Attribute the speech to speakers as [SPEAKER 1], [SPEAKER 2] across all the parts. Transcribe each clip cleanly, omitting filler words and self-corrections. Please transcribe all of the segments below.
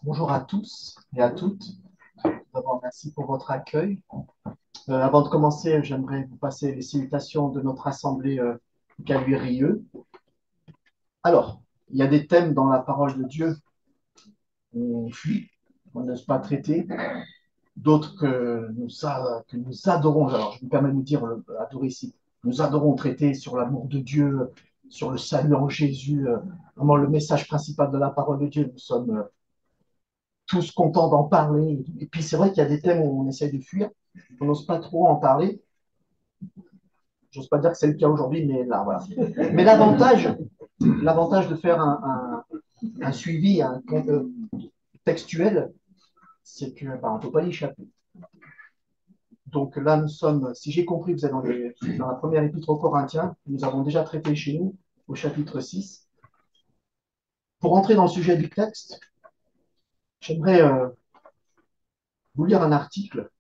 [SPEAKER 1] Bonjour à tous et à toutes. D'abord, merci pour votre accueil. Avant de commencer, j'aimerais vous passer les salutations de notre assemblée Caluire-Rieux. Alors, il y a des thèmes dans la parole de Dieu qu'on fuit, qu'on n'ose pas traiter, d'autres que nous adorons. Alors, je me permets de nous dire adorer ici. Nous adorons traiter sur l'amour de Dieu, sur le salut en Jésus, vraiment le message principal de la parole de Dieu. Nous sommes tous contents d'en parler. Et puis c'est vrai qu'il y a des thèmes où on essaye de fuir, on n'ose pas trop en parler. J'ose pas dire que c'est le cas aujourd'hui, mais là, voilà. Mais l'avantage de faire un suivi textuel, c'est que on ne peut pas y échapper. Donc là, nous sommes, si j'ai compris, vous êtes dans la première épître aux Corinthiens, nous avons déjà traité chez nous, au chapitre 6. Pour entrer dans le sujet du texte, j'aimerais vous lire un article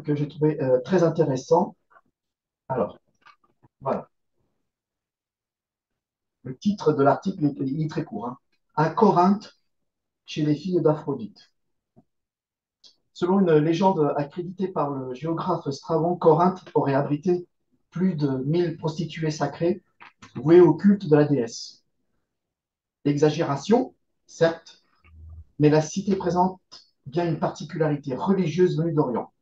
[SPEAKER 1] que j'ai trouvé très intéressant. Alors, voilà. Le titre de l'article il est très court. Hein. À Corinthe, chez les filles d'Aphrodite. Selon une légende accréditée par le géographe Strabon, Corinthe aurait abrité plus de 1000 prostituées sacrées vouées au culte de la déesse. Exagération, certes, mais la cité présente bien une particularité religieuse venue d'Orient.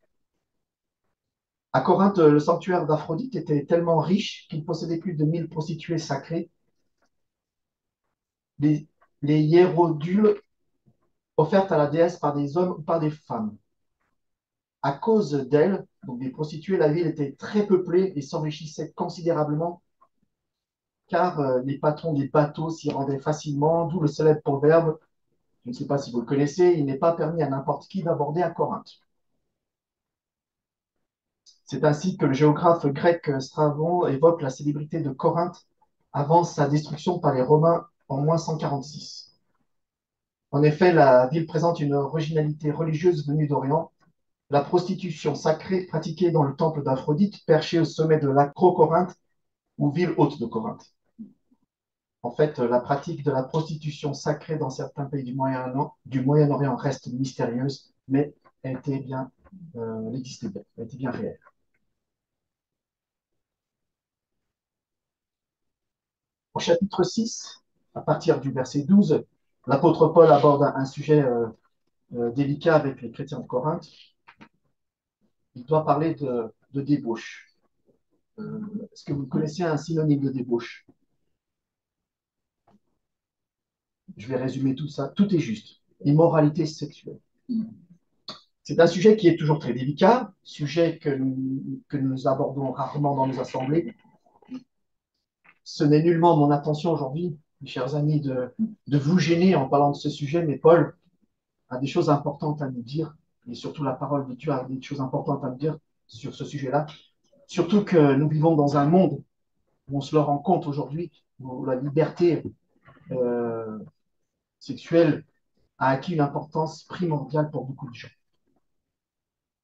[SPEAKER 1] À Corinthe, le sanctuaire d'Aphrodite était tellement riche qu'il possédait plus de 1000 prostituées sacrées. Les, les hiérodules offertes à la déesse par des hommes ou par des femmes. À cause d'elles, donc des prostituées, la ville était très peuplée et s'enrichissait considérablement car les patrons des bateaux s'y rendaient facilement, d'où le célèbre proverbe, je ne sais pas si vous le connaissez, il n'est pas permis à n'importe qui d'aborder à Corinthe. C'est ainsi que le géographe grec Strabon évoque la célébrité de Corinthe avant sa destruction par les Romains en moins 146. En effet, la ville présente une originalité religieuse venue d'Orient. La prostitution sacrée pratiquée dans le temple d'Aphrodite, perché au sommet de l'Acro-Corinthe ou ville haute de Corinthe. En fait, la pratique de la prostitution sacrée dans certains pays du Moyen-Orient reste mystérieuse, mais elle existait bien, elle était bien réelle. Au chapitre 6, à partir du verset 12, l'apôtre Paul aborde un sujet délicat avec les chrétiens de Corinthe. Il doit parler de débauche. Est-ce que vous connaissez un synonyme de débauche? Je vais résumer tout ça. Tout est juste. Immoralité sexuelle. C'est un sujet qui est toujours très délicat, sujet que nous abordons rarement dans nos assemblées. Ce n'est nullement mon intention aujourd'hui, mes chers amis, de vous gêner en parlant de ce sujet, mais Paul a des choses importantes à nous dire, et surtout la parole de Dieu a des choses importantes à nous dire sur ce sujet-là. Surtout que nous vivons dans un monde où on se le rend compte aujourd'hui, où la liberté euh, sexuelle a acquis une importance primordiale pour beaucoup de gens.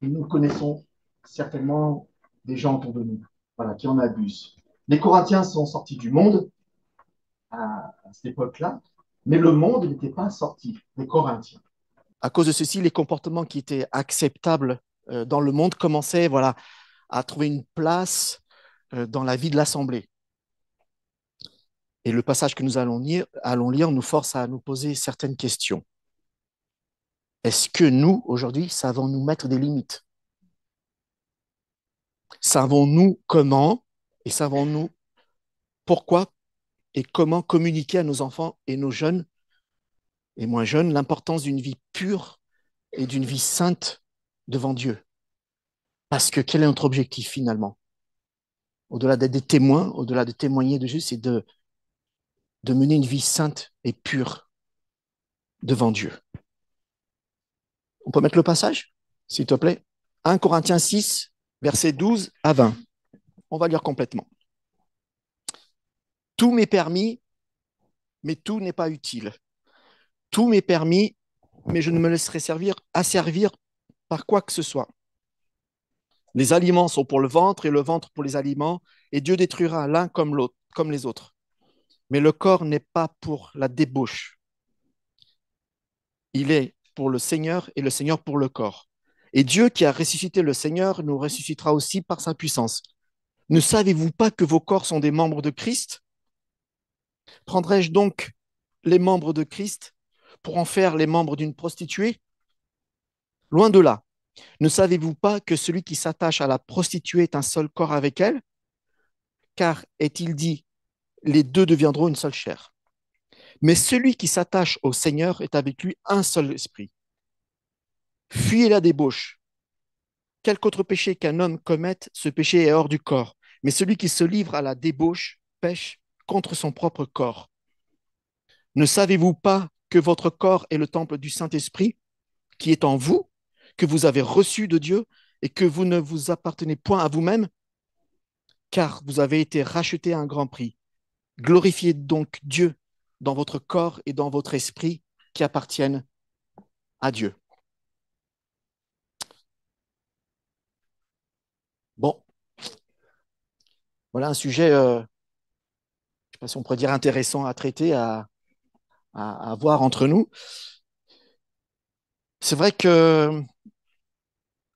[SPEAKER 1] Et nous connaissons certainement des gens autour de nous, voilà, qui en abusent. Les Corinthiens sont sortis du monde à cette époque-là, mais le monde n'était pas sorti des Corinthiens.
[SPEAKER 2] À cause de ceci, les comportements qui étaient acceptables dans le monde commençaient voilà, à trouver une place dans la vie de l'Assemblée. Et le passage que nous allons lire nous force à nous poser certaines questions. Est-ce que nous, aujourd'hui, savons nous mettre des limites? Savons-nous comment et savons-nous pourquoi et comment communiquer à nos enfants et nos jeunes et moins jeunes l'importance d'une vie pure et d'une vie sainte devant Dieu? Parce que quel est notre objectif finalement? Au-delà d'être des témoins, au-delà de témoigner de Jésus, c'est de mener une vie sainte et pure devant Dieu. On peut mettre le passage, s'il te plaît? 1 Corinthiens 6, versets 12 à 20. On va lire complètement. Tout m'est permis, mais tout n'est pas utile. Tout m'est permis, mais je ne me laisserai asservir par quoi que ce soit. Les aliments sont pour le ventre et le ventre pour les aliments, et Dieu détruira l'un comme l'autre, comme les autres. Mais le corps n'est pas pour la débauche, Il est pour le Seigneur et le Seigneur pour le corps. Et Dieu qui a ressuscité le Seigneur nous ressuscitera aussi par sa puissance. Ne savez-vous pas que vos corps sont des membres de Christ? Prendrais-je donc les membres de Christ pour en faire les membres d'une prostituée? Loin de là. Ne savez-vous pas que celui qui s'attache à la prostituée est un seul corps avec elle? Car est-il dit, les deux deviendront une seule chair. Mais celui qui s'attache au Seigneur est avec lui un seul esprit. Fuyez la débauche. Quelque autre péché qu'un homme commette, ce péché est hors du corps. Mais celui qui se livre à la débauche pêche contre son propre corps. Ne savez-vous pas que votre corps est le temple du Saint-Esprit qui est en vous, que vous avez reçu de Dieu et que vous ne vous appartenez point à vous-même, car vous avez été rachetés à un grand prix. Glorifiez donc Dieu dans votre corps et dans votre esprit qui appartiennent à Dieu. Bon, voilà un sujet, je ne sais pas si on pourrait dire intéressant à traiter, à voir entre nous. C'est vrai que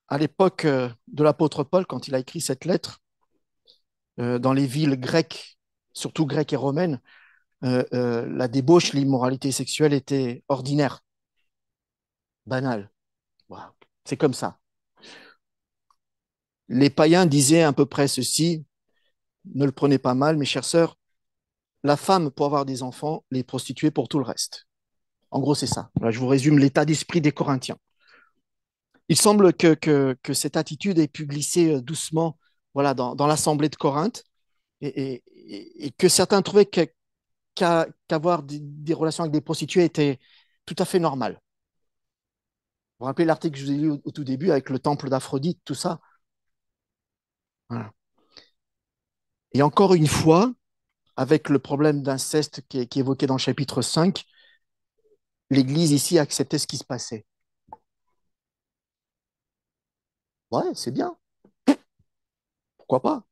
[SPEAKER 2] à l'époque de l'apôtre Paul, quand il a écrit cette lettre, dans les villes grecques, surtout grecques et romaines, la débauche, l'immoralité sexuelle était ordinaire, banale. Voilà. C'est comme ça. Les païens disaient à peu près ceci, ne le prenez pas mal, mes chères sœurs, la femme pour avoir des enfants, les prostituées pour tout le reste. En gros, c'est ça. Là, je vous résume l'état d'esprit des Corinthiens. Il semble que cette attitude ait pu glisser doucement voilà, dans l'assemblée de Corinthe et que certains trouvaient qu'avoir des relations avec des prostituées était tout à fait normal. Vous vous rappelez l'article que je vous ai lu au tout début avec le temple d'Aphrodite, tout ça. Voilà. Et encore une fois, avec le problème d'inceste qui est évoqué dans le chapitre 5, l'Église ici acceptait ce qui se passait. Ouais, c'est bien, pourquoi pas?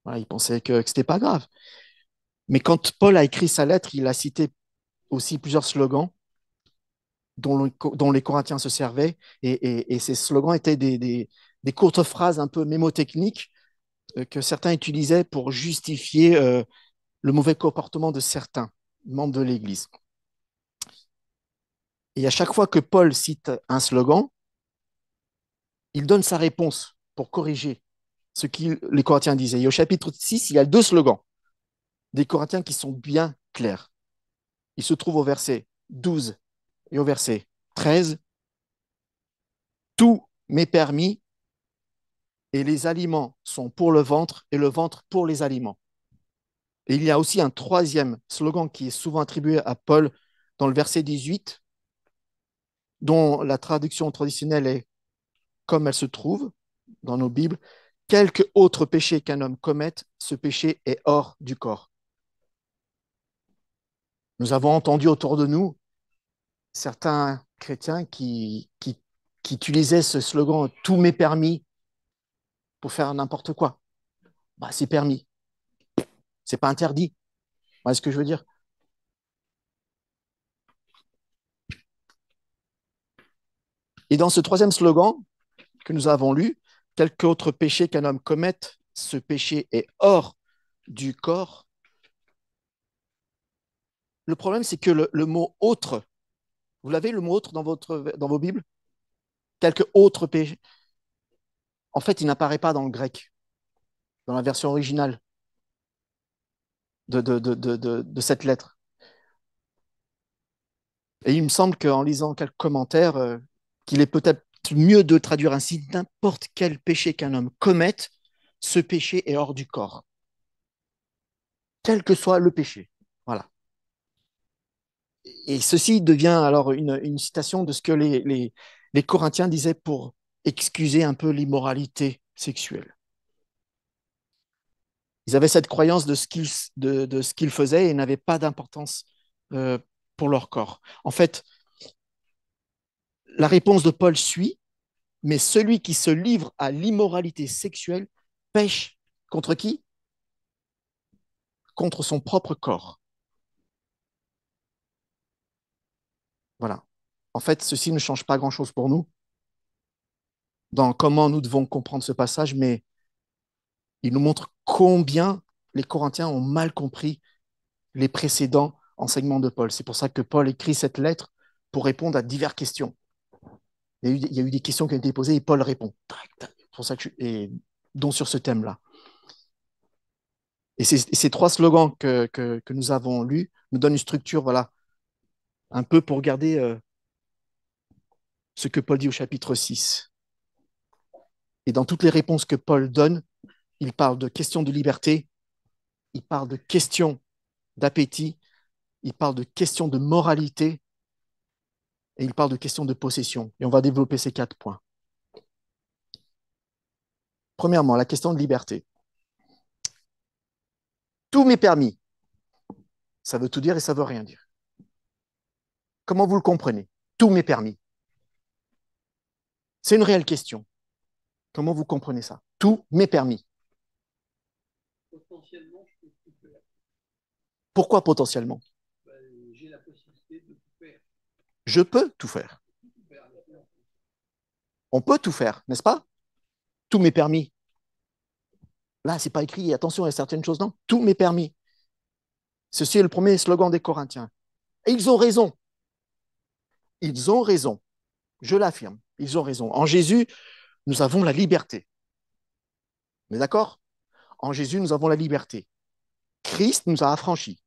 [SPEAKER 2] Voilà, ils pensaient que ce n'était pas grave. Mais quand Paul a écrit sa lettre, il a cité aussi plusieurs slogans dont les Corinthiens se servaient. Et ces slogans étaient des courtes phrases un peu mémotechniques que certains utilisaient pour justifier le mauvais comportement de certains membres de l'Église. Et à chaque fois que Paul cite un slogan, il donne sa réponse pour corriger ce que les Corinthiens disaient. Et au chapitre 6, il y a deux slogans des Corinthiens qui sont bien clairs. Il se trouve au verset 12 et au verset 13. Tout m'est permis et les aliments sont pour le ventre et le ventre pour les aliments. Et il y a aussi un troisième slogan qui est souvent attribué à Paul dans le verset 18, dont la traduction traditionnelle est comme elle se trouve dans nos Bibles. Quelque autre péché qu'un homme commette, ce péché est hors du corps. Nous avons entendu autour de nous certains chrétiens qui utilisaient ce slogan « tout m'est permis » pour faire n'importe quoi. Bah, c'est permis, c'est pas interdit. Voilà ce que je veux dire. Et dans ce troisième slogan que nous avons lu, quelque autre péché qu'un homme commette, ce péché est hors du corps. Le problème, c'est que le mot autre, vous l'avez le mot autre dans vos Bibles? Quelque autre péché. En fait, il n'apparaît pas dans le grec, dans la version originale de cette lettre. Et il me semble qu'en lisant quelques commentaires, qu'il est peut-être mieux de traduire ainsi n'importe quel péché qu'un homme commette, ce péché est hors du corps, quel que soit le péché. Voilà. Et ceci devient alors une citation de ce que les Corinthiens disaient pour excuser un peu l'immoralité sexuelle. Ils avaient cette croyance de ce qu'ils faisaient et n'avaient pas d'importance euh, pour leur corps. En fait, la réponse de Paul suit, mais celui qui se livre à l'immoralité sexuelle pêche contre qui? Contre son propre corps. Voilà. En fait, ceci ne change pas grand-chose pour nous dans comment nous devons comprendre ce passage, mais il nous montre combien les Corinthiens ont mal compris les précédents enseignements de Paul. C'est pour ça que Paul écrit cette lettre pour répondre à diverses questions. Il y a eu des questions qui ont été posées et Paul répond. C'est pour ça que dont sur ce thème-là. Et ces trois slogans que nous avons lus nous donnent une structure, voilà, un peu pour regarder ce que Paul dit au chapitre 6. Et dans toutes les réponses que Paul donne, il parle de questions de liberté, il parle de questions d'appétit, il parle de questions de moralité et il parle de questions de possession. Et on va développer ces 4 points. Premièrement, la question de liberté. Tout m'est permis. Ça veut tout dire et ça veut rien dire. Comment vous le comprenez? Tout m'est permis. C'est une réelle question. Comment vous comprenez ça? Tout m'est permis.
[SPEAKER 3] Potentiellement, je peux tout faire.
[SPEAKER 2] Pourquoi potentiellement?
[SPEAKER 3] J'ai la possibilité de tout faire.
[SPEAKER 2] Je peux tout faire. On peut tout faire, n'est-ce pas? Tout m'est permis. Là, c'est pas écrit, attention, il y a certaines choses, non? Tout m'est permis. Ceci est le premier slogan des Corinthiens. Et ils ont raison. Ils ont raison. Je l'affirme. Ils ont raison. En Jésus, nous avons la liberté. On est d'accord? En Jésus, nous avons la liberté. Christ nous a affranchis.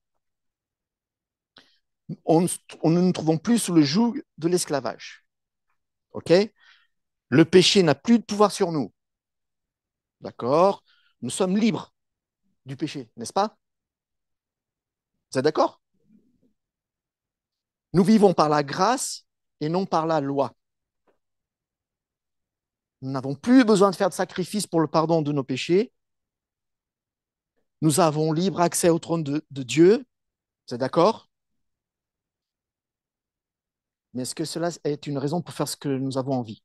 [SPEAKER 2] On ne nous trouvons plus sous le joug de l'esclavage. OK? Le péché n'a plus de pouvoir sur nous. D'accord? Nous sommes libres du péché, n'est-ce pas? Vous êtes d'accord? Nous vivons par la grâce et non par la loi. Nous n'avons plus besoin de faire de sacrifice pour le pardon de nos péchés. Nous avons libre accès au trône de Dieu. Vous êtes d'accord? Mais est-ce que cela est une raison pour faire ce que nous avons envie?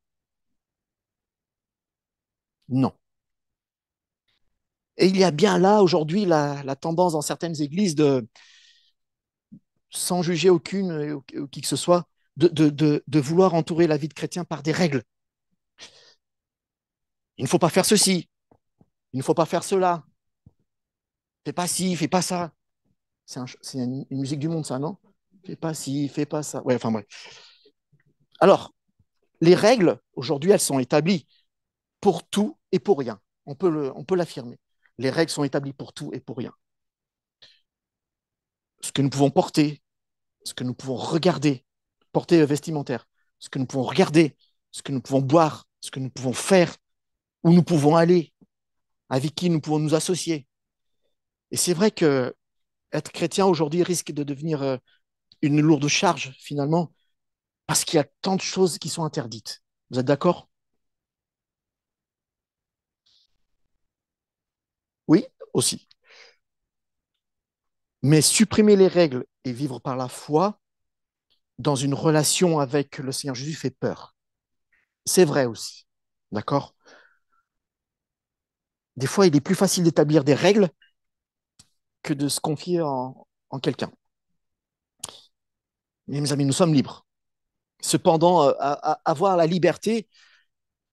[SPEAKER 2] Non. Et il y a bien là, aujourd'hui, la tendance dans certaines églises de, sans juger aucune ou qui que ce soit, de vouloir entourer la vie de chrétien par des règles. Il ne faut pas faire ceci, il ne faut pas faire cela, fais pas ci, fais pas ça. C'est une musique du monde, ça, non? Fais pas ci, fais pas ça. Ouais, enfin, bref. Alors, les règles, aujourd'hui, elles sont établies pour tout et pour rien. On peut l'affirmer. Les règles sont établies pour tout et pour rien. Ce que nous pouvons porter, ce que nous pouvons regarder, porter vestimentaire, ce que nous pouvons regarder, ce que nous pouvons boire, ce que nous pouvons faire, où nous pouvons aller, avec qui nous pouvons nous associer. Et c'est vrai que être chrétien aujourd'hui risque de devenir une lourde charge finalement, parce qu'il y a tant de choses qui sont interdites. Vous êtes d'accord? Oui, aussi. Mais supprimer les règles et vivre par la foi dans une relation avec le Seigneur Jésus fait peur. C'est vrai aussi. D'accord? Des fois, il est plus facile d'établir des règles que de se confier en quelqu'un. Mais mes amis, nous sommes libres. Cependant, avoir la liberté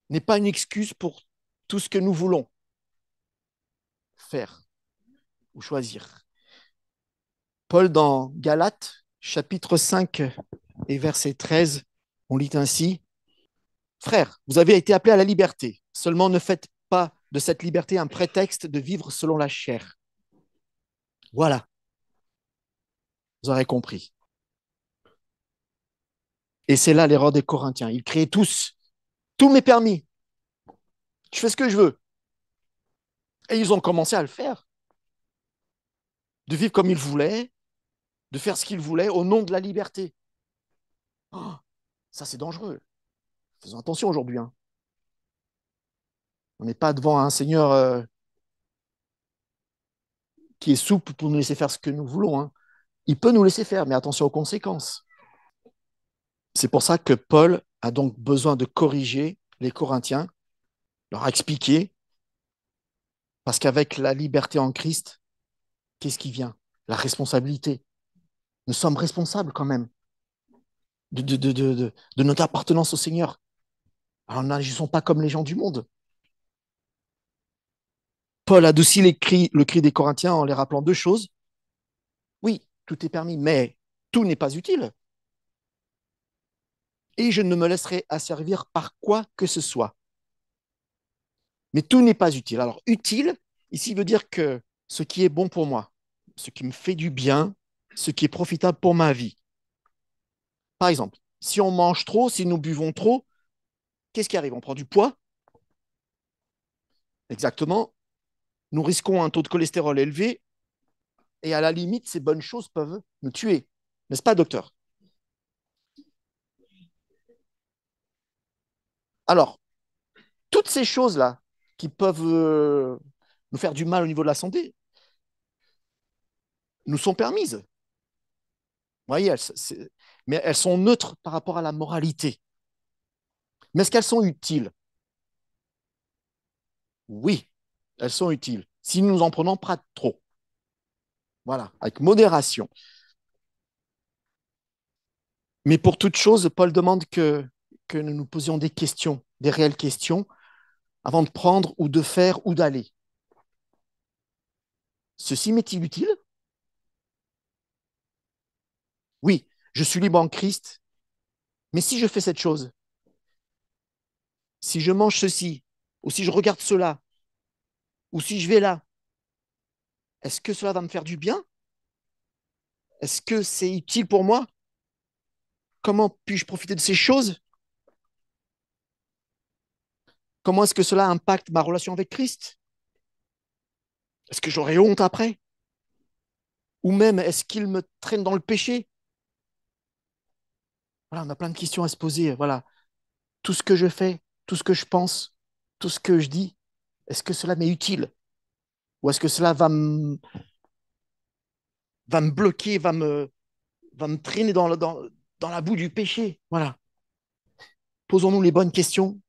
[SPEAKER 2] n'est pas une excuse pour tout ce que nous voulons faire ou choisir. Paul, dans Galates, chapitre 5 et verset 13, on lit ainsi: Frères, vous avez été appelés à la liberté. Seulement ne faites pas de cette liberté un prétexte de vivre selon la chair. Voilà, vous aurez compris. Et c'est là l'erreur des Corinthiens. Ils criaient tous: tout m'est permis. Je fais ce que je veux. Et ils ont commencé à le faire, de vivre comme ils voulaient, de faire ce qu'ils voulaient au nom de la liberté. Oh, ça, c'est dangereux. Faisons attention aujourd'hui. Hein. On n'est pas devant un Seigneur qui est souple pour nous laisser faire ce que nous voulons. Hein. Il peut nous laisser faire, mais attention aux conséquences. C'est pour ça que Paul a donc besoin de corriger les Corinthiens, leur expliquer, parce qu'avec la liberté en Christ, qu'est-ce qui vient? La responsabilité. Nous sommes responsables quand même de notre appartenance au Seigneur. Alors n'agissons pas comme les gens du monde. Paul adoucit le cri des Corinthiens en les rappelant deux choses. Oui, tout est permis, mais tout n'est pas utile. Et je ne me laisserai asservir par quoi que ce soit. Mais tout n'est pas utile. Alors, utile, ici, veut dire que ce qui est bon pour moi, ce qui me fait du bien, ce qui est profitable pour ma vie. Par exemple, si on mange trop, si nous buvons trop, qu'est-ce qui arrive? On prend du poids. Exactement. Nous risquons un taux de cholestérol élevé et à la limite, ces bonnes choses peuvent nous tuer. N'est-ce pas, docteur? Alors, toutes ces choses-là qui peuvent nous faire du mal au niveau de la santé nous sont permises. Vous voyez, mais elles sont neutres par rapport à la moralité. Mais est-ce qu'elles sont utiles? Oui, elles sont utiles. Si nous en prenons pas trop. Voilà, avec modération. Mais pour toute chose, Paul demande que nous nous posions des questions, des réelles questions, avant de prendre ou de faire ou d'aller. Ceci m'est-il utile? Oui, je suis libre en Christ, mais si je fais cette chose, si je mange ceci, ou si je regarde cela, ou si je vais là, est-ce que cela va me faire du bien? Est-ce que c'est utile pour moi? Comment puis-je profiter de ces choses? Comment est-ce que cela impacte ma relation avec Christ? Est-ce que j'aurai honte après? Ou même, est-ce qu'il me traîne dans le péché? Voilà, on a plein de questions à se poser. Voilà, tout ce que je fais, tout ce que je pense, tout ce que je dis, est-ce que cela m'est utile? Ou est-ce que cela va me bloquer, va me traîner dans la boue du péché? Voilà. Posons-nous les bonnes questions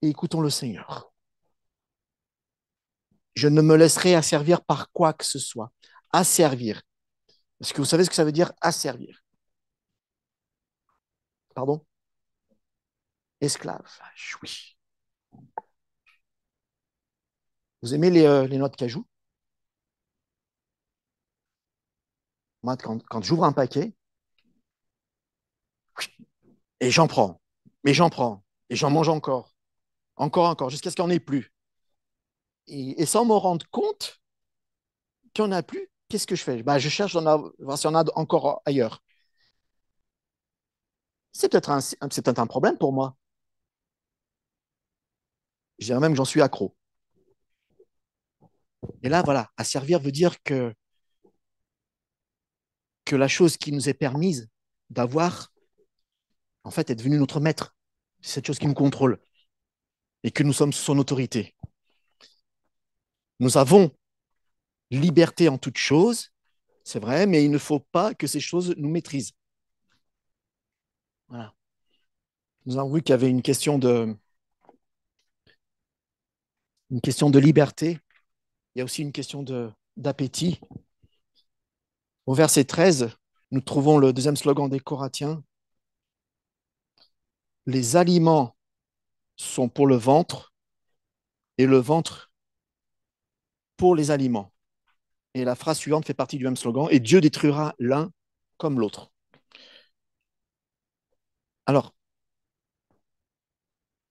[SPEAKER 2] et écoutons le Seigneur. Je ne me laisserai asservir par quoi que ce soit. Asservir. Est-ce que vous savez ce que ça veut dire asservir? Pardon? Esclavage, oui. Vous aimez les noix de cajou? Moi, quand j'ouvre un paquet, et j'en prends, mais j'en prends, et j'en mange encore, jusqu'à ce qu'il n'y en ait plus. Et sans me rendre compte qu'il n'y en a plus, qu'est-ce que je fais? Bah, je cherche voir s'il y en a encore ailleurs. C'est peut-être un problème pour moi. Je dirais même que j'en suis accro. Et là, voilà, asservir veut dire que la chose qui nous est permise d'avoir, en fait, est devenue notre maître. C'est cette chose qui nous contrôle et que nous sommes sous son autorité. Nous avons liberté en toute chose, c'est vrai, mais il ne faut pas que ces choses nous maîtrisent. Voilà. Nous avons vu qu'il y avait une question de liberté. Il y a aussi une question d'appétit. Au verset 13, nous trouvons le deuxième slogan des Corinthiens. Les aliments sont pour le ventre et le ventre pour les aliments. Et la phrase suivante fait partie du même slogan. Et Dieu détruira l'un comme l'autre. Alors,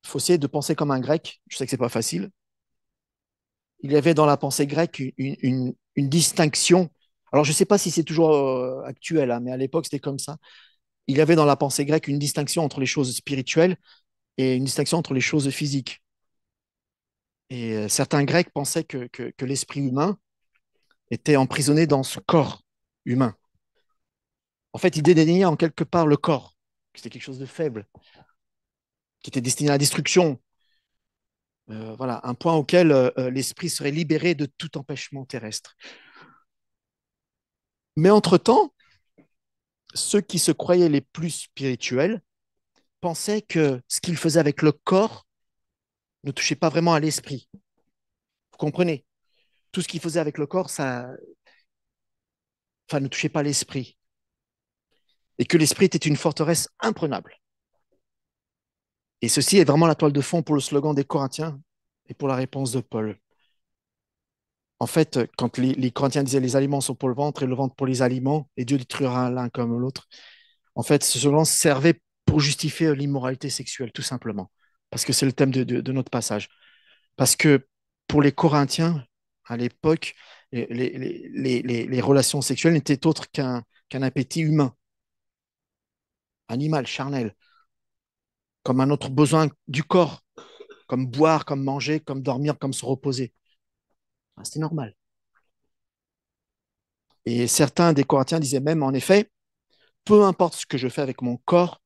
[SPEAKER 2] il faut essayer de penser comme un grec. Je sais que ce n'est pas facile. Il y avait dans la pensée grecque une distinction. Alors, je ne sais pas si c'est toujours actuel, hein, mais à l'époque, c'était comme ça. Il y avait dans la pensée grecque une distinction entre les choses spirituelles et une distinction entre les choses physiques. Et certains Grecs pensaient que l'esprit humain était emprisonné dans ce corps humain. En fait, ils dédaignaient en quelque part le corps, que c'était quelque chose de faible, qui était destiné à la destruction. Voilà, un point auquel l'esprit serait libéré de tout empêchement terrestre. Mais entre-temps, ceux qui se croyaient les plus spirituels pensaient que ce qu'ils faisaient avec le corps ne touchait pas vraiment à l'esprit. Vous comprenez? Tout ce qu'ils faisaient avec le corps, ça, enfin, ne touchait pas l'esprit. et que l'esprit était une forteresse imprenable. Et ceci est vraiment la toile de fond pour le slogan des Corinthiens et pour la réponse de Paul. En fait, quand les Corinthiens disaient les aliments sont pour le ventre et le ventre pour les aliments, et Dieu détruira l'un comme l'autre, en fait, ce slogan servait pour justifier l'immoralité sexuelle, tout simplement. Parce que c'est le thème de notre passage. Parce que pour les Corinthiens, à l'époque, les relations sexuelles n'étaient autres qu'un appétit humain, animal, charnel, comme un autre besoin du corps, comme boire, comme manger, comme dormir, comme se reposer. Ah, c'était normal. Et certains des Corinthiens disaient même, en effet, peu importe ce que je fais avec mon corps,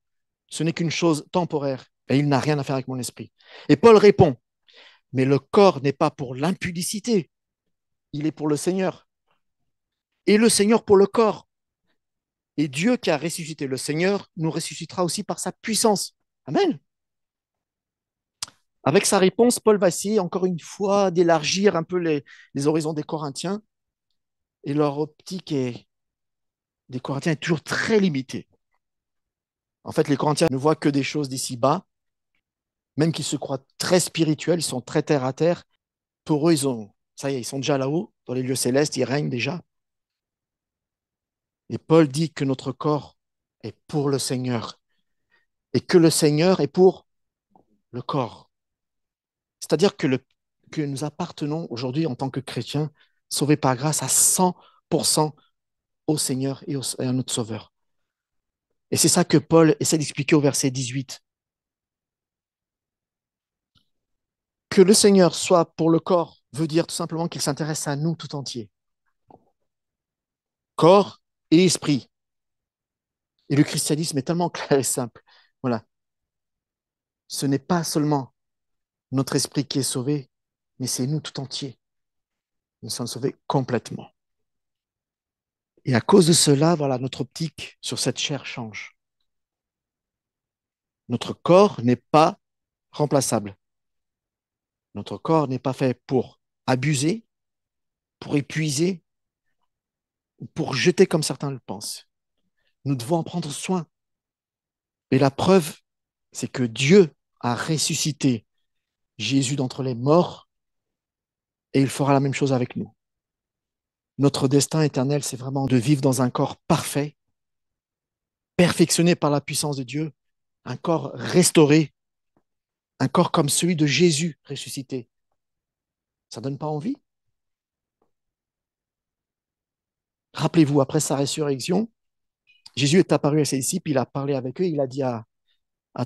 [SPEAKER 2] ce n'est qu'une chose temporaire et il n'a rien à faire avec mon esprit. Et Paul répond, mais le corps n'est pas pour l'impudicité, il est pour le Seigneur. Et le Seigneur pour le corps. Et Dieu qui a ressuscité le Seigneur nous ressuscitera aussi par sa puissance. Amen. Avec sa réponse, Paul va essayer encore une fois d'élargir un peu les horizons des Corinthiens. Et leur des Corinthiens est toujours très limitée. En fait, les Corinthiens ne voient que des choses d'ici-bas, même qu'ils se croient très spirituels, ils sont très terre à terre. Pour eux, ça y est, ils sont déjà là-haut, dans les lieux célestes, ils règnent déjà. Et Paul dit que notre corps est pour le Seigneur et que le Seigneur est pour le corps. C'est-à-dire que nous appartenons aujourd'hui en tant que chrétiens, sauvés par grâce à 100% au Seigneur et à notre Sauveur. Et c'est ça que Paul essaie d'expliquer au verset 18. Que le Seigneur soit pour le corps veut dire tout simplement qu'il s'intéresse à nous tout entier. Corps et esprit. Et le christianisme est tellement clair et simple. Voilà. Ce n'est pas seulement notre esprit qui est sauvé, mais c'est nous tout entier. Nous sommes sauvés complètement. Et à cause de cela, voilà, notre optique sur cette chair change. Notre corps n'est pas remplaçable. Notre corps n'est pas fait pour abuser, pour épuiser, pour jeter comme certains le pensent. Nous devons en prendre soin. Et la preuve, c'est que Dieu a ressuscité Jésus d'entre les morts et il fera la même chose avec nous. Notre destin éternel, c'est vraiment de vivre dans un corps parfait, perfectionné par la puissance de Dieu, un corps restauré, un corps comme celui de Jésus ressuscité. Ça donne pas envie? Rappelez-vous, après sa résurrection, Jésus est apparu à ses disciples, il a parlé avec eux, il a dit à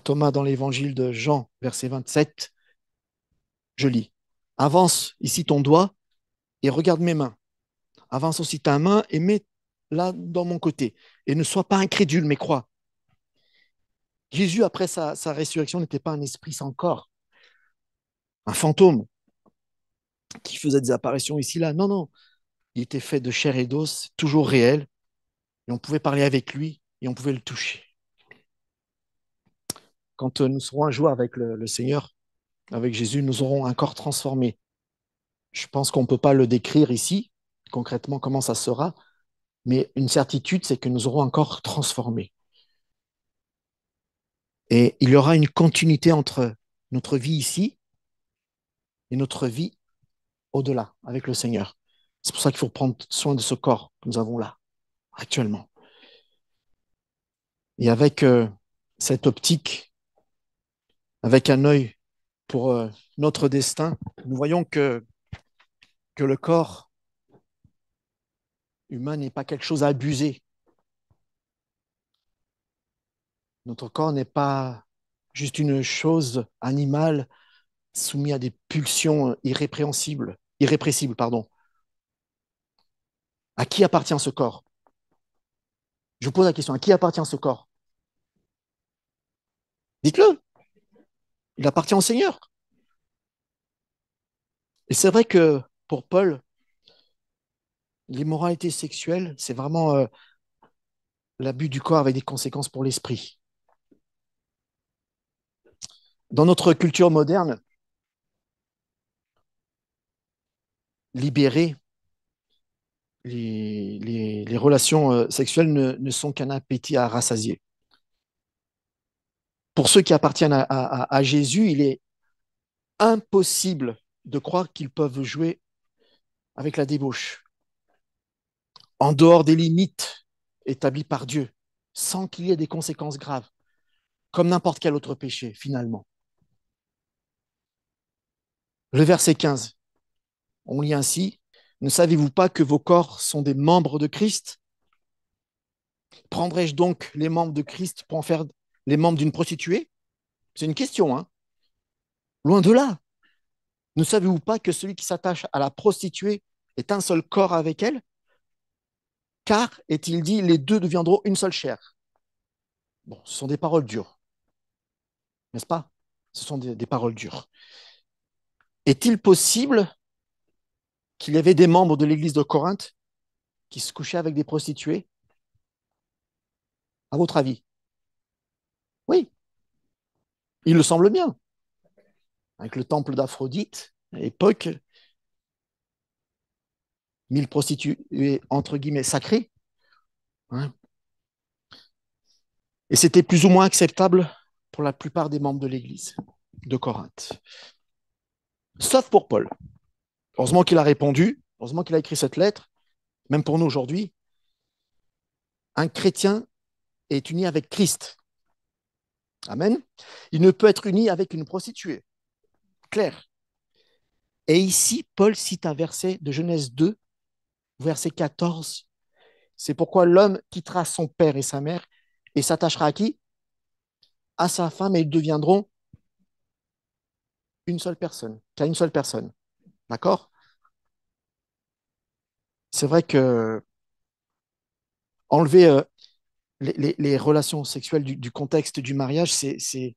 [SPEAKER 2] Thomas dans l'évangile de Jean, verset 27, je lis, avance ici ton doigt et regarde mes mains. Avance aussi ta main et mets-la dans mon côté. Et ne sois pas incrédule, mais crois. Jésus, après sa résurrection, n'était pas un esprit sans corps, un fantôme qui faisait des apparitions ici, là. Non, non. Il était fait de chair et d'os, toujours réel. Et on pouvait parler avec lui et on pouvait le toucher. Quand nous serons un jour avec le Seigneur, avec Jésus, nous aurons un corps transformé. Je pense qu'on ne peut pas le décrire ici, concrètement, comment ça sera, mais une certitude, c'est que nous aurons un corps transformé. Et il y aura une continuité entre notre vie ici et notre vie au-delà avec le Seigneur. C'est pour ça qu'il faut prendre soin de ce corps que nous avons là, actuellement. Et avec cette optique, avec un œil pour notre destin, nous voyons que le corps humain n'est pas quelque chose à abuser. Notre corps n'est pas juste une chose animale soumise à des pulsions irrépressibles, pardon. À qui appartient ce corps? Je vous pose la question, à qui appartient ce corps? Dites-le, il appartient au Seigneur. Et c'est vrai que pour Paul, l'immoralité sexuelle, c'est vraiment l'abus du corps avec des conséquences pour l'esprit. Dans notre culture moderne, libérée, les relations sexuelles ne sont qu'un appétit à rassasier. Pour ceux qui appartiennent à Jésus, il est impossible de croire qu'ils peuvent jouer avec la débauche, en dehors des limites établies par Dieu, sans qu'il y ait des conséquences graves, comme n'importe quel autre péché, finalement. Le verset 15, on lit ainsi, « Ne savez-vous pas que vos corps sont des membres de Christ? Prendrais-je donc les membres de Christ pour en faire les membres d'une prostituée? » C'est une question, hein? Loin de là. Ne savez-vous pas que celui qui s'attache à la prostituée est un seul corps avec elle? Car, est-il dit, les deux deviendront une seule chair. Bon, ce sont des paroles dures, n'est-ce pas? Ce sont des paroles dures. Est-il possible qu'il y avait des membres de l'église de Corinthe qui se couchaient avec des prostituées? À votre avis? Oui, il le semble bien. Avec le temple d'Aphrodite, à l'époque, 1000 prostituées, entre guillemets, sacrées. Hein. Et c'était plus ou moins acceptable pour la plupart des membres de l'église de Corinthe. Sauf pour Paul. Heureusement qu'il a répondu, heureusement qu'il a écrit cette lettre, même pour nous aujourd'hui. Un chrétien est uni avec Christ. Amen. Il ne peut être uni avec une prostituée. Clair. Et ici, Paul cite un verset de Genèse 2, verset 14. C'est pourquoi l'homme quittera son père et sa mère et s'attachera à qui? À sa femme, et ils deviendront une seule personne, qu'à une seule personne. D'accord? C'est vrai que enlever les relations sexuelles du contexte du mariage, c'est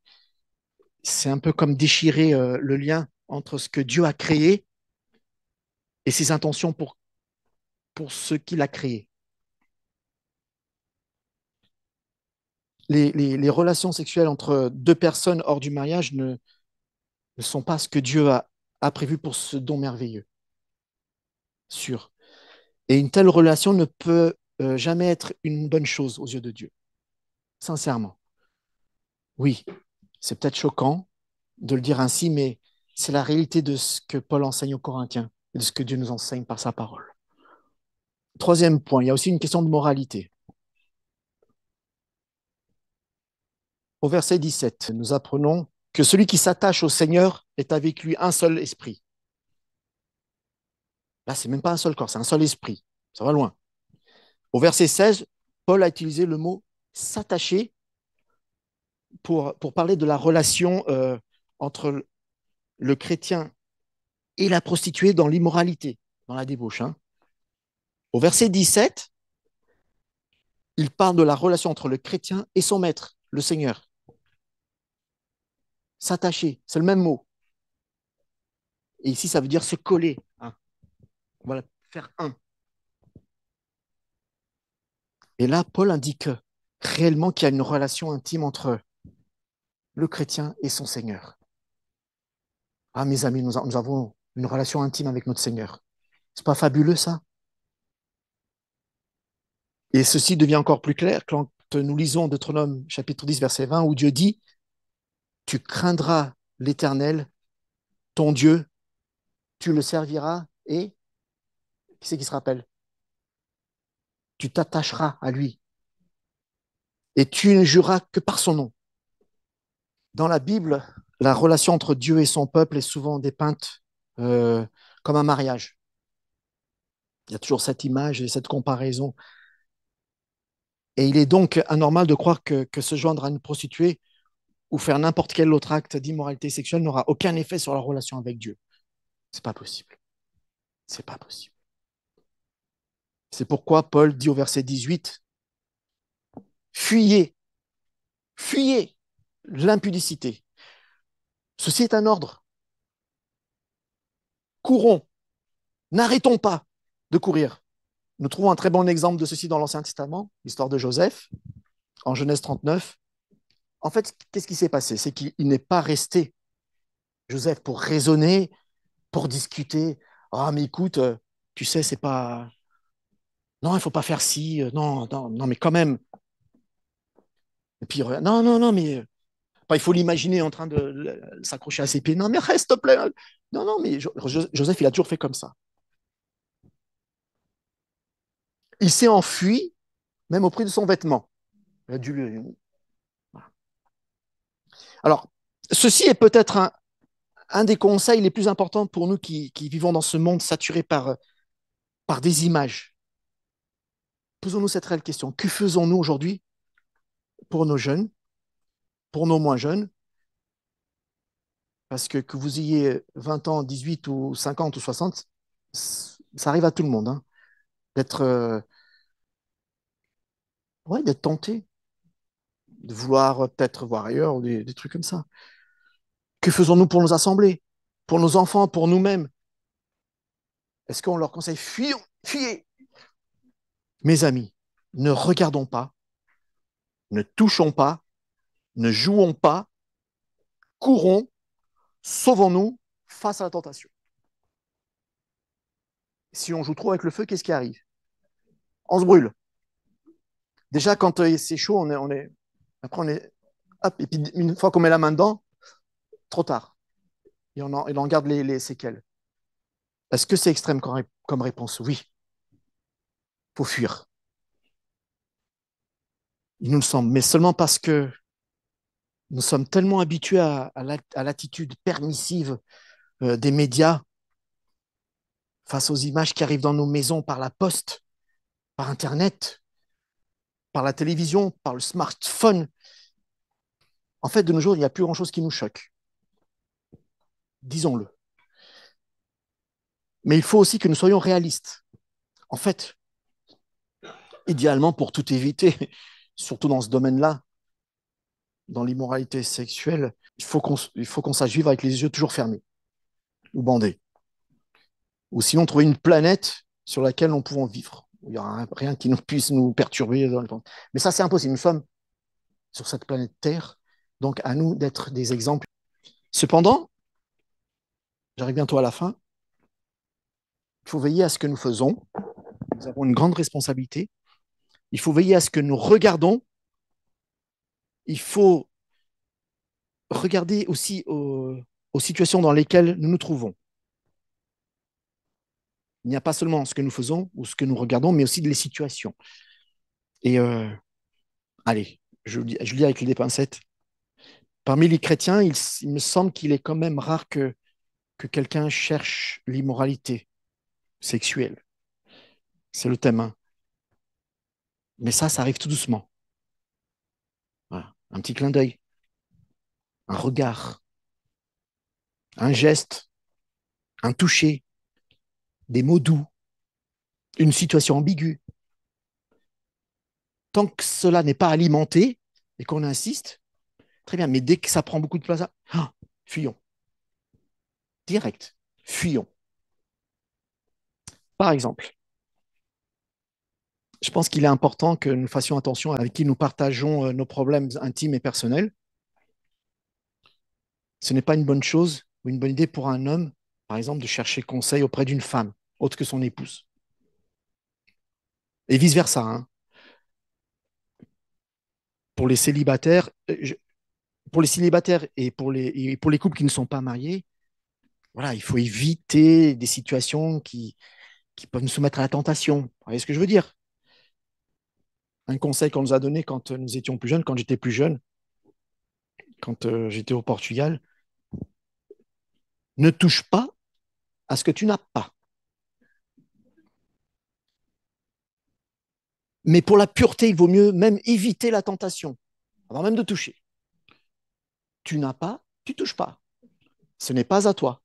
[SPEAKER 2] un peu comme déchirer le lien entre ce que Dieu a créé et ses intentions pour ce qu'il a créé. Les relations sexuelles entre deux personnes hors du mariage ne sont pas ce que Dieu a prévu pour ce don merveilleux. Sûr. Et une telle relation ne peut jamais être une bonne chose aux yeux de Dieu. Sincèrement. Oui, c'est peut-être choquant de le dire ainsi, mais c'est la réalité de ce que Paul enseigne aux Corinthiens et de ce que Dieu nous enseigne par sa parole. Troisième point, il y a aussi une question de moralité. Au verset 17, nous apprenons que celui qui s'attache au Seigneur est avec lui un seul esprit. Là, c'est même pas un seul corps, c'est un seul esprit. Ça va loin. Au verset 16, Paul a utilisé le mot s'attacher pour parler de la relation entre le chrétien et la prostituée dans l'immoralité, dans la débauche. Hein. Au verset 17, il parle de la relation entre le chrétien et son maître, le Seigneur. S'attacher, c'est le même mot. Et ici, ça veut dire se coller. Hein. On va faire un. Et là, Paul indique réellement qu'il y a une relation intime entre le chrétien et son Seigneur. Ah, mes amis, nous avons une relation intime avec notre Seigneur. C'est pas fabuleux, ça? Et ceci devient encore plus clair quand nous lisons Deutéronome chapitre 10, verset 20, où Dieu dit « Tu craindras l'Éternel, ton Dieu, tu le serviras et… » Qui c'est qui se rappelle? Tu t'attacheras à lui et tu ne jureras que par son nom. Dans la Bible, la relation entre Dieu et son peuple est souvent dépeinte comme un mariage. Il y a toujours cette image et cette comparaison. Et il est donc anormal de croire que se joindre à une prostituée ou faire n'importe quel autre acte d'immoralité sexuelle n'aura aucun effet sur la relation avec Dieu. C'est pas possible. C'est pas possible. C'est pourquoi Paul dit au verset 18, fuyez, fuyez l'impudicité. Ceci est un ordre. Courons, n'arrêtons pas de courir. Nous trouvons un très bon exemple de ceci dans l'Ancien Testament, l'histoire de Joseph, en Genèse 39. En fait, qu'est-ce qui s'est passé? C'est qu'il n'est pas resté, Joseph, pour raisonner, pour discuter. Ah, mais écoute, tu sais, c'est pas Non, il ne faut pas faire ci. Non, non, non, mais quand même. Et puis, non, non, non, mais il faut l'imaginer en train de s'accrocher à ses pieds. Non, mais reste, s'il te plaît. Non, non, mais Joseph, il a toujours fait comme ça. Il s'est enfui, même au prix de son vêtement. Il a dû voilà. Alors, ceci est peut-être un des conseils les plus importants pour nous qui vivons dans ce monde saturé par des images. Posons-nous cette réelle question. Que faisons-nous aujourd'hui pour nos jeunes, pour nos moins jeunes? Parce que vous ayez 20 ans, 18 ou 50 ou 60, ça arrive à tout le monde, hein, d'être ouais, d'être tenté, de vouloir peut-être voir ailleurs ou des trucs comme ça. Que faisons-nous pour nos assemblées, pour nos enfants, pour nous-mêmes? Est-ce qu'on leur conseille fuyons, fuyez? Mes amis, ne regardons pas, ne touchons pas, ne jouons pas, courons, sauvons-nous face à la tentation. Si on joue trop avec le feu, qu'est-ce qui arrive? On se brûle. Déjà, quand c'est chaud, après on est, hop, et puis une fois qu'on met la main dedans, trop tard. Et on en garde les séquelles. Est-ce que c'est extrême comme réponse? Oui. Il faut fuir. Il nous le semble, mais seulement parce que nous sommes tellement habitués à l'attitude permissive des médias face aux images qui arrivent dans nos maisons par la poste, par Internet, par la télévision, par le smartphone. En fait, de nos jours, il n'y a plus grand-chose qui nous choque. Disons-le. Mais il faut aussi que nous soyons réalistes. En fait, idéalement, pour tout éviter, surtout dans ce domaine-là, dans l'immoralité sexuelle, il faut qu'on sache vivre avec les yeux toujours fermés ou bandés. Ou sinon, trouver une planète sur laquelle nous pouvons vivre. Il n'y aura rien qui nous puisse nous perturber. Mais ça, c'est impossible. Nous sommes sur cette planète Terre, donc à nous d'être des exemples. Cependant, j'arrive bientôt à la fin, il faut veiller à ce que nous faisons. Nous avons une grande responsabilité. Il faut veiller à ce que nous regardons. Il faut regarder aussi aux situations dans lesquelles nous nous trouvons. Il n'y a pas seulement ce que nous faisons ou ce que nous regardons, mais aussi les situations. Et allez, je lis avec les pincettes. Parmi les chrétiens, il me semble qu'il est quand même rare que quelqu'un cherche l'immoralité sexuelle. C'est le thème, hein. Mais ça arrive tout doucement. Voilà. Un petit clin d'œil, un regard, un geste, un toucher, des mots doux, une situation ambiguë. Tant que cela n'est pas alimenté et qu'on insiste, très bien. Mais dès que ça prend beaucoup de place, fuyons. Direct, fuyons. Par exemple, je pense qu'il est important que nous fassions attention avec qui nous partageons nos problèmes intimes et personnels. Ce n'est pas une bonne chose ou une bonne idée pour un homme, par exemple, de chercher conseil auprès d'une femme, autre que son épouse. Et vice-versa, hein. Pour les célibataires, et pour les couples qui ne sont pas mariés, voilà, il faut éviter des situations qui peuvent nous soumettre à la tentation. Vous voyez ce que je veux dire? Un conseil qu'on nous a donné quand nous étions plus jeunes, quand j'étais plus jeune, quand j'étais au Portugal, ne touche pas à ce que tu n'as pas. Mais pour la pureté, il vaut mieux même éviter la tentation, avant même de toucher. Tu n'as pas, tu touches pas. Ce n'est pas à toi.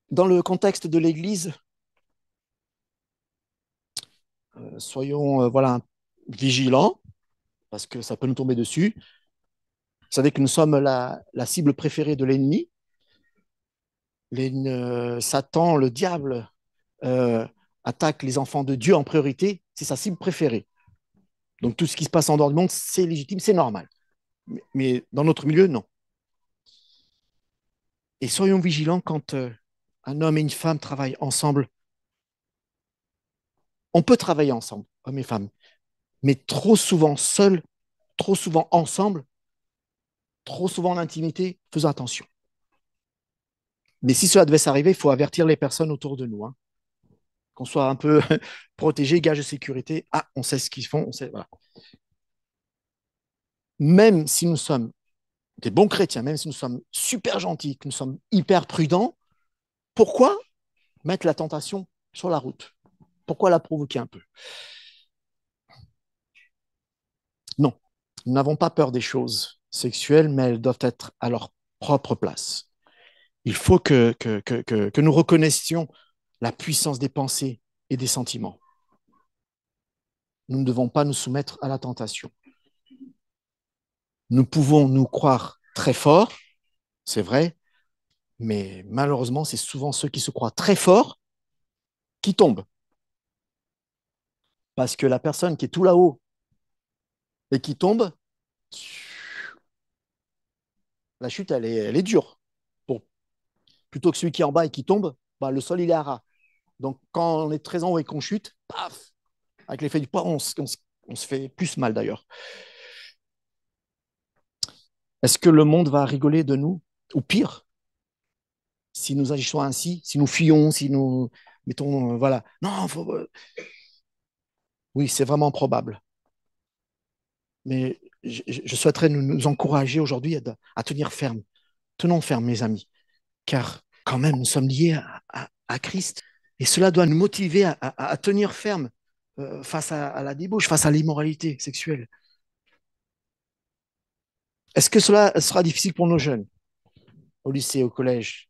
[SPEAKER 2] Dans le contexte de l'Église, soyons voilà, vigilants, parce que ça peut nous tomber dessus. Vous savez que nous sommes la cible préférée de l'ennemi. Satan, le diable, euh, attaque les enfants de Dieu en priorité. C'est sa cible préférée. Donc tout ce qui se passe en dehors du monde, c'est légitime, c'est normal. Mais dans notre milieu, non. Et soyons vigilants quand un homme et une femme travaillent ensemble. On peut travailler ensemble, hommes et femmes, mais trop souvent seuls, trop souvent ensemble, trop souvent en intimité, faisons attention. Mais si cela devait s'arriver, il faut avertir les personnes autour de nous, hein, qu'on soit un peu protégé, gage de sécurité. Ah, on sait ce qu'ils font, on sait, voilà. Même si nous sommes des bons chrétiens, même si nous sommes super gentils, que nous sommes hyper prudents, pourquoi mettre la tentation sur la route? Pourquoi la provoquer un peu? Non, nous n'avons pas peur des choses sexuelles, mais elles doivent être à leur propre place. Il faut que nous reconnaissions la puissance des pensées et des sentiments. Nous ne devons pas nous soumettre à la tentation. Nous pouvons nous croire très forts, c'est vrai, mais malheureusement, c'est souvent ceux qui se croient très forts qui tombent. Parce que la personne qui est tout là-haut et qui tombe, la chute, elle est dure. Pour, plutôt que celui qui est en bas et qui tombe, bah, le sol, il est à ras. Donc, quand on est très en haut et qu'on chute, paf, avec l'effet du poids, on se fait plus mal d'ailleurs. Est-ce que le monde va rigoler de nous? Ou pire, si nous agissons ainsi, si nous fuyons, si nous mettons, voilà. Non, faut, oui, c'est vraiment probable. Mais je souhaiterais nous encourager aujourd'hui à tenir ferme. Tenons ferme, mes amis, car quand même, nous sommes liés à Christ. Et cela doit nous motiver à tenir ferme face à la débauche, face à l'immoralité sexuelle. Est-ce que cela sera difficile pour nos jeunes, au lycée, au collège,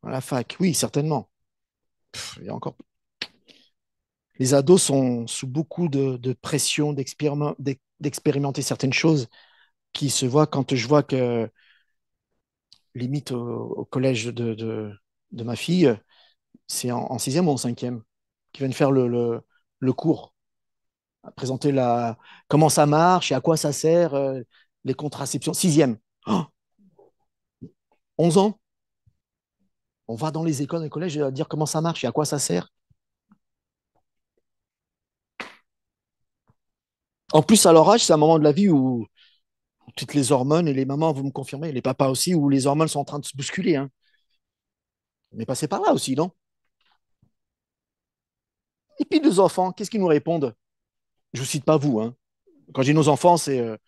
[SPEAKER 2] à la fac? Oui, certainement. Il y a encore... Les ados sont sous beaucoup de pression d'expérimenter certaines choses qui se voient quand je vois que, limite au collège de ma fille, c'est en sixième ou en cinquième, qui viennent faire le cours, à présenter comment ça marche et à quoi ça sert, les contraceptions. Sixième, oh, 11 ans, on va dans les écoles et les collèges dire comment ça marche et à quoi ça sert. En plus, à leur âge, c'est un moment de la vie où toutes les hormones, et les mamans, vous me confirmez, les papas aussi, où les hormones sont en train de se bousculer. Hein. On est passé par là aussi, non? Et puis, nos enfants, qu'est-ce qu'ils nous répondent? Je ne vous cite pas vous. Hein. Quand j'ai nos enfants, c'est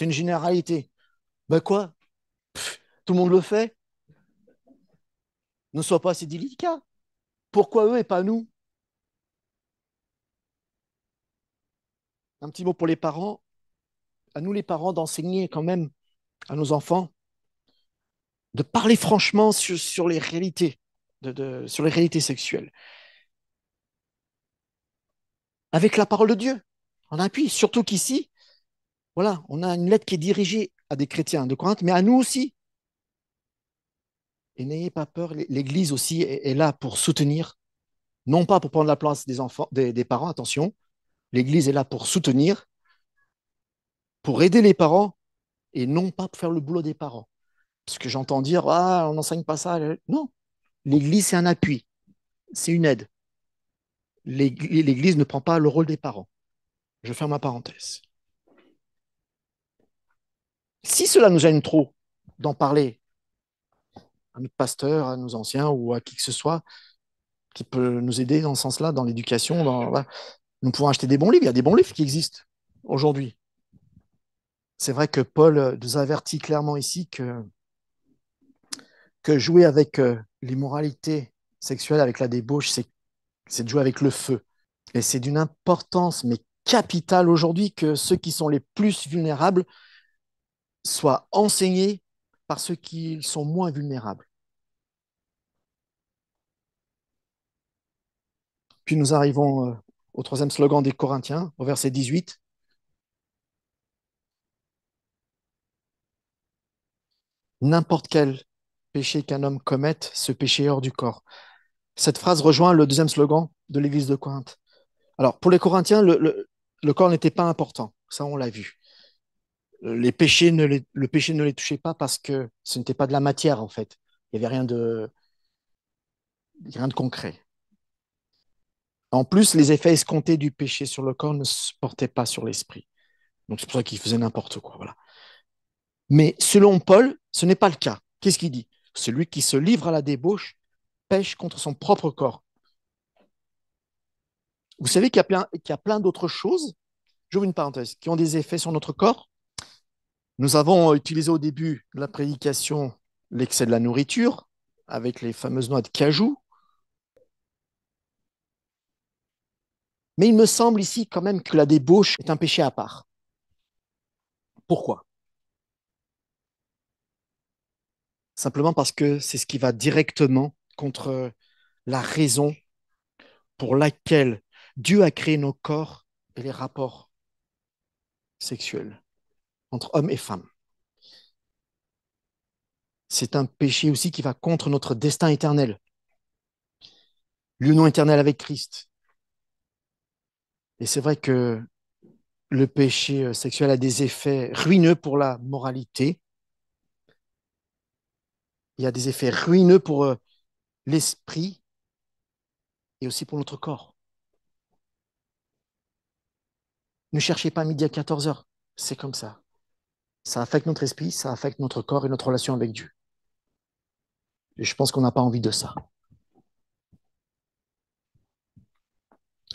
[SPEAKER 2] une généralité. Ben quoi? Tout le monde le fait. Ne sois pas assez délicat. Pourquoi eux et pas nous? Un petit mot pour les parents. À nous, les parents, d'enseigner quand même à nos enfants, de parler franchement sur les réalités, sur les réalités sexuelles. Avec la parole de Dieu, en appui. Surtout qu'ici, voilà, on a une lettre qui est dirigée à des chrétiens de Corinthe, mais à nous aussi. Et n'ayez pas peur, l'Église aussi est là pour soutenir, non pas pour prendre la place des enfants, des parents, attention. L'Église est là pour soutenir, pour aider les parents, et non pas pour faire le boulot des parents. Parce que j'entends dire, ah, on n'enseigne pas ça. Non, l'Église, c'est un appui, c'est une aide. L'Église ne prend pas le rôle des parents. Je ferme ma parenthèse. Si cela nous gêne trop d'en parler à notre pasteur, à nos anciens ou à qui que ce soit qui peut nous aider dans ce sens-là, dans l'éducation, voilà. Nous pouvons acheter des bons livres. Il y a des bons livres qui existent aujourd'hui. C'est vrai que Paul nous avertit clairement ici que jouer avec l'immoralité sexuelle, avec la débauche, c'est de jouer avec le feu. Et c'est d'une importance, mais capitale aujourd'hui, que ceux qui sont les plus vulnérables soient enseignés par ceux qui sont moins vulnérables. Puis nous arrivons au troisième slogan des Corinthiens, au verset 18. N'importe quel péché qu'un homme commette, ce péché est hors du corps. Cette phrase rejoint le deuxième slogan de l'église de Corinthe. Alors, pour les Corinthiens, le corps n'était pas important. Ça, on l'a vu. Le péché ne les touchait pas parce que ce n'était pas de la matière, en fait. Il n'y avait rien de... rien de concret. En plus, les effets escomptés du péché sur le corps ne se portaient pas sur l'esprit. Donc c'est pour ça qu'il faisait n'importe quoi. Voilà. Mais selon Paul, ce n'est pas le cas. Qu'est-ce qu'il dit? Celui qui se livre à la débauche pêche contre son propre corps. Vous savez qu'il y a plein d'autres choses, j'ouvre une parenthèse, qui ont des effets sur notre corps. Nous avons utilisé au début de la prédication l'excès de la nourriture, avec les fameuses noix de cajou. Mais il me semble ici quand même que la débauche est un péché à part. Pourquoi? Simplement parce que c'est ce qui va directement contre la raison pour laquelle Dieu a créé nos corps et les rapports sexuels entre hommes et femmes. C'est un péché aussi qui va contre notre destin éternel, l'union éternelle avec Christ. Et c'est vrai que le péché sexuel a des effets ruineux pour la moralité. Il y a des effets ruineux pour l'esprit et aussi pour notre corps. Ne cherchez pas midi à 14 heures. C'est comme ça. Ça affecte notre esprit, ça affecte notre corps et notre relation avec Dieu. Et je pense qu'on n'a pas envie de ça.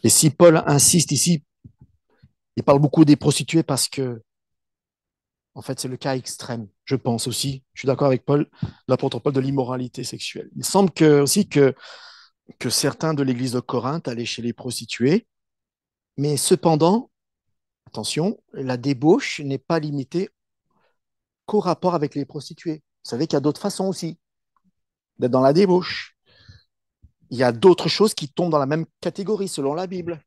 [SPEAKER 2] Et si Paul insiste ici, il parle beaucoup des prostituées parce que, en fait, c'est le cas extrême, je pense aussi. Je suis d'accord avec Paul, l'apôtre Paul, de l'immoralité sexuelle. Il semble aussi que certains de l'église de Corinthe allaient chez les prostituées, mais cependant, attention, la débauche n'est pas limitée qu'au rapport avec les prostituées. Vous savez qu'il y a d'autres façons aussi d'être dans la débauche. Il y a d'autres choses qui tombent dans la même catégorie selon la Bible.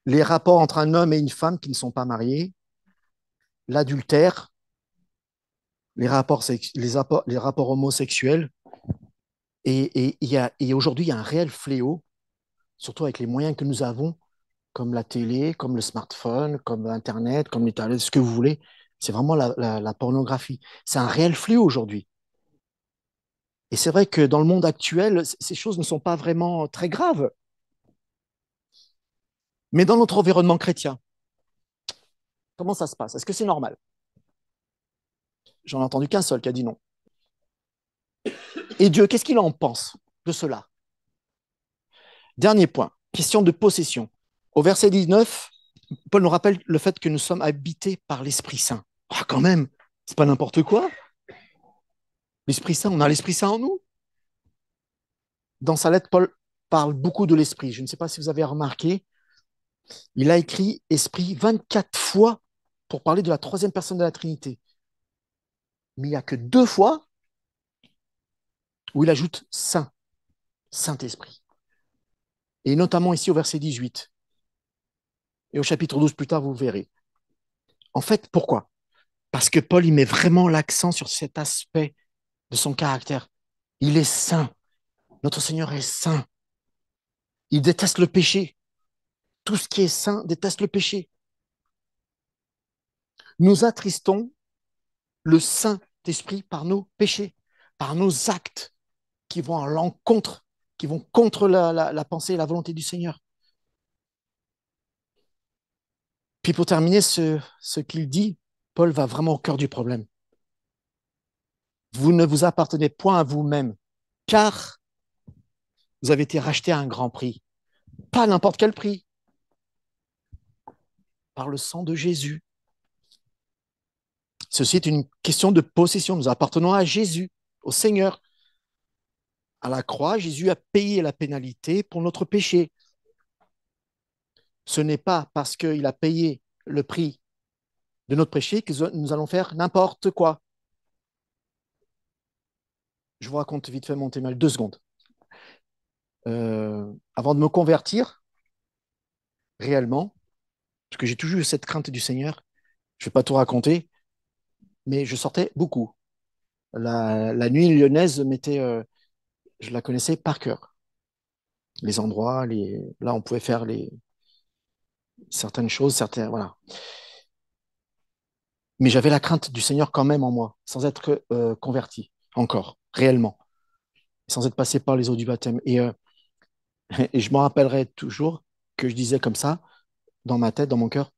[SPEAKER 2] Les rapports entre un homme et une femme qui ne sont pas mariés, l'adultère, les rapports homosexuels. Et aujourd'hui, il y a un réel fléau, surtout avec les moyens que nous avons, comme la télé, comme le smartphone, comme Internet, comme l'Internet, ce que vous voulez. C'est vraiment la pornographie. C'est un réel fléau aujourd'hui. Et c'est vrai que dans le monde actuel, ces choses ne sont pas vraiment très graves. Mais dans notre environnement chrétien, comment ça se passe? Est-ce que c'est normal? J'en ai entendu qu'un seul qui a dit non. Et Dieu, qu'est-ce qu'il en pense de cela? Dernier point, question de possession. Au verset 19, Paul nous rappelle le fait que nous sommes habités par l'Esprit Saint. Ah, quand même, c'est pas n'importe quoi. L'Esprit Saint, on a l'Esprit Saint en nous. Dans sa lettre, Paul parle beaucoup de l'Esprit. Je ne sais pas si vous avez remarqué, il a écrit Esprit 24 fois pour parler de la troisième personne de la Trinité. Mais il n'y a que 2 fois où il ajoute Saint, Saint-Esprit. Et notamment ici au verset 18. Et au chapitre 12 plus tard, vous verrez. En fait, pourquoi? Parce que Paul, il met vraiment l'accent sur cet aspect de son caractère. Il est saint. Notre Seigneur est saint. Il déteste le péché. Tout ce qui est saint déteste le péché. Nous attristons le Saint-Esprit par nos péchés, par nos actes qui vont à l'encontre, qui vont contre la pensée et la volonté du Seigneur. Puis pour terminer, ce qu'il dit, Paul va vraiment au cœur du problème. Vous ne vous appartenez point à vous-même, car vous avez été racheté à un grand prix. Pas n'importe quel prix, par le sang de Jésus. Ceci est une question de possession. Nous appartenons à Jésus, au Seigneur. À la croix, Jésus a payé la pénalité pour notre péché. Ce n'est pas parce qu'il a payé le prix de notre péché que nous allons faire n'importe quoi. Je vous raconte vite fait mon témoignage, 2 secondes. Avant de me convertir, réellement, parce que j'ai toujours eu cette crainte du Seigneur, je ne vais pas tout raconter, mais je sortais beaucoup. La nuit lyonnaise je la connaissais par cœur. Les endroits, là on pouvait faire certaines choses, voilà. Mais j'avais la crainte du Seigneur quand même en moi, sans être converti encore, réellement. sans être passé par les eaux du baptême. Et je me rappellerai toujours que je disais comme ça, dans ma tête, dans mon cœur,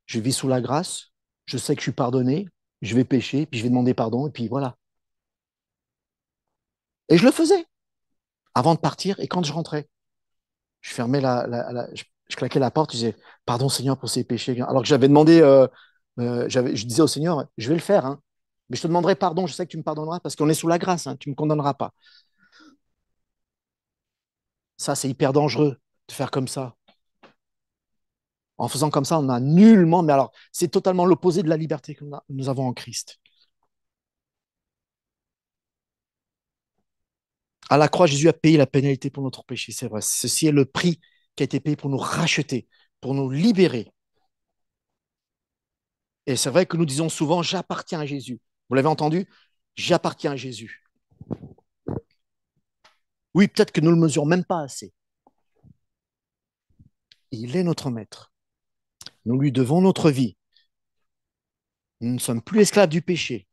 [SPEAKER 2] je vis sous la grâce, je sais que je suis pardonné, je vais pécher, puis je vais demander pardon, et puis voilà. Et je le faisais avant de partir et quand je rentrais. Je fermais je claquais la porte, je disais, pardon Seigneur pour ces péchés. Alors que j'avais demandé, je disais au Seigneur, je vais le faire, hein, mais je te demanderai pardon, je sais que tu me pardonneras parce qu'on est sous la grâce, hein, tu ne me condamneras pas. Ça, c'est hyper dangereux de faire comme ça. En faisant comme ça, on n'a nullement, mais alors, c'est totalement l'opposé de la liberté que nous avons en Christ. À la croix, Jésus a payé la pénalité pour notre péché, c'est vrai. Ceci est le prix qui a été payé pour nous racheter, pour nous libérer. Et c'est vrai que nous disons souvent, j'appartiens à Jésus. Vous l'avez entendu? J'appartiens à Jésus. Oui, peut-être que nous ne le mesurons même pas assez. Il est notre maître. Nous lui devons notre vie. Nous ne sommes plus esclaves du péché.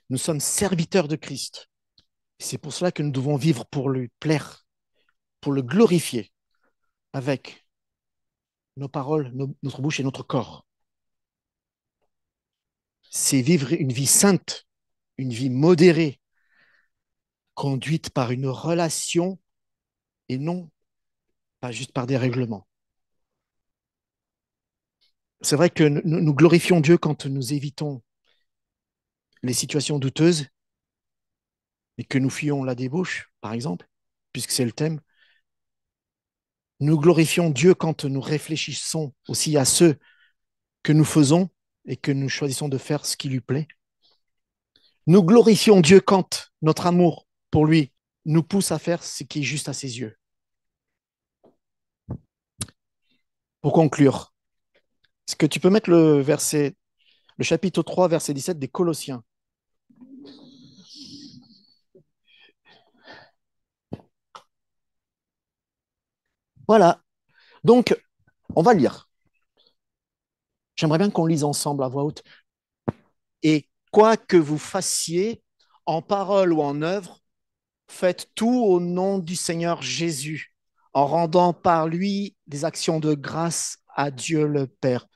[SPEAKER 2] Nous sommes serviteurs de Christ. C'est pour cela que nous devons vivre pour lui plaire, pour le glorifier avec nos paroles, notre bouche et notre corps. C'est vivre une vie sainte, une vie modérée, conduite par une relation et non pas juste par des règlements. C'est vrai que nous glorifions Dieu quand nous évitons les situations douteuses et que nous fuyons la débauche, par exemple, puisque c'est le thème. Nous glorifions Dieu quand nous réfléchissons aussi à ce que nous faisons et que nous choisissons de faire ce qui lui plaît. Nous glorifions Dieu quand notre amour pour lui nous pousse à faire ce qui est juste à ses yeux. Pour conclure, est-ce que tu peux mettre le chapitre 3, verset 17 des Colossiens? Voilà. Donc, on va lire. J'aimerais bien qu'on lise ensemble à voix haute. Et quoi que vous fassiez, en parole ou en œuvre, faites tout au nom du Seigneur Jésus, en rendant par lui des actions de grâce à Dieu le Père.